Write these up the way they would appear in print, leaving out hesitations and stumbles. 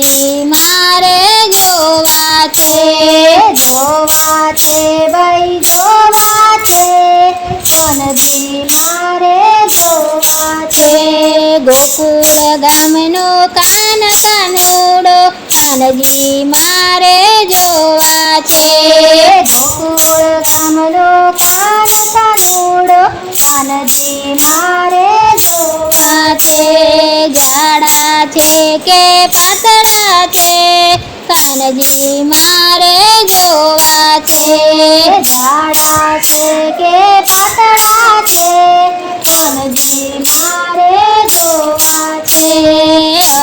કાનજી મારે જોવા છે, જોવા છે ભાઈ જોવા છે, કાનજી મારે જોવા છે. ગોકુળ ગામનો કાન કાનુડો કાનજી મારે જોવા છે, ગોકુળ ગામનો કાન કાનુડો કાનજી મારે જોવા છે. જાડા છે કે પાતળા છે કાનજી મારે જોવા છે, જાડા છે કે પાતળા છે, કાનજી મારે જોવા છે.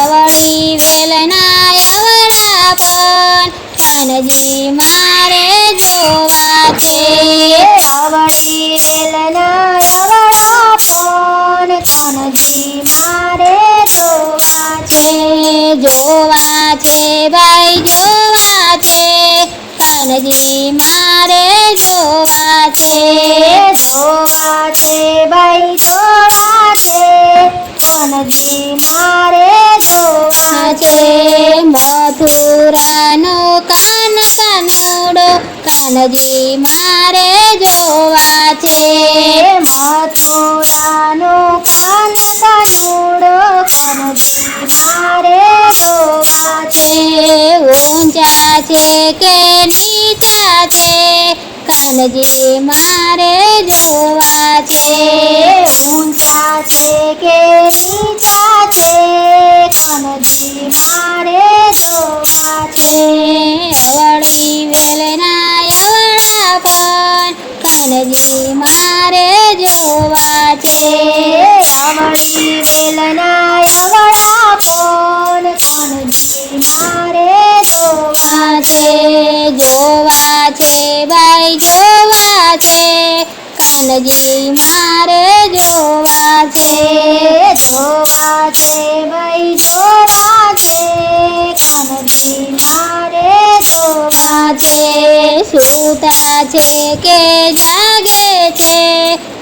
અવળી વેલના અવળા પણ કાનજી મારે જોવા છે, અવળી વેલના અવળા પણ કાનજી મારે જોવા છે. જોવા છે ભાઈ જોવા છે કાનજી મારે જોવા છે, જોવા છે ભાઈ જોવા છે, કાનજી મારે જોવા છે. મથુરાનો કાન કાનુડો કાનજી મારે જોવા છે, મથુરાનો કાન કાનુડો કાનજી મારે જોવા છે. ઊંચા છે કે નીચા છે કાનજી મારે જોવા છે, ઊંચા છે કે નીચા છે, કાનજી મારે જોવા છે. અવળી વેલના અવળા પણ કાનજી મારે જોવા છે, અવળી વેલના અવળા પણ કાનજી મારે જોવા છે. જોવા છે ભાઈ જોવા છે કાનજી મારે જોવા છે, જોવા છે ભાઈ જોવા છે, કાનજી મારે જોવા છે. સૂતા છે કે જાગે છે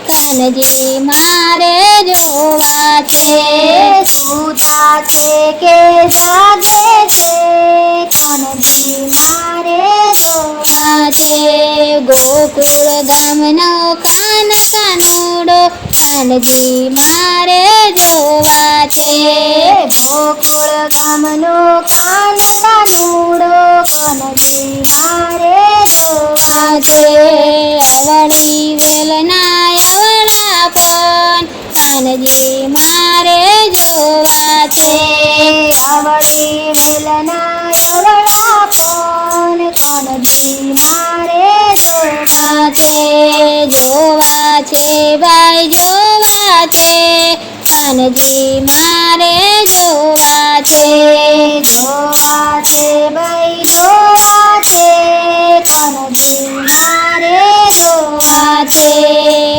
કાનજી મારે જોવા છે, સૂતા છે કે જાગે છે, કાનજી મારે જોવા છે. ગોકુળ ગામનો કાન કાનુડો કાનજી મારે જોવા છે, ગોકુળ ગામનો કાન કાનુડો કાનજી મારે જોવા છે. અવળી વેલના અવળા પણ કાનજી મારે જોવા છે, અવળી વેલના અવળા પણ કાનજી મારે જોવા છે. જોવા છે ભાઈ જોવા છે કાનજી મારે જોવા છે, જોવા છે ભાઈ જોવા છે, કાનજી મારે જોવા છે.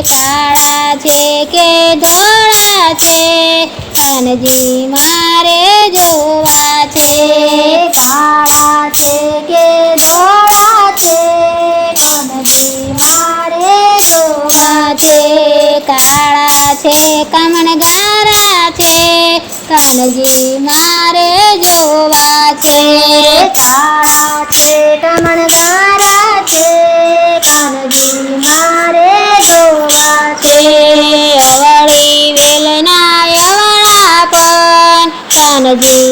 કાળા છે કે ધોળા છે કાનજી મારે જોવા છે, કાળા છે કે ધોળા છે, કાનજી મારે જોવા છે. કાળા છે કમણગારા છે કાનજી મારે જોવા છે, કાળા છે કમણગારા છે, કાનજી મારે જોવા છે. અવળી વેલના અવળા પણ કાનજી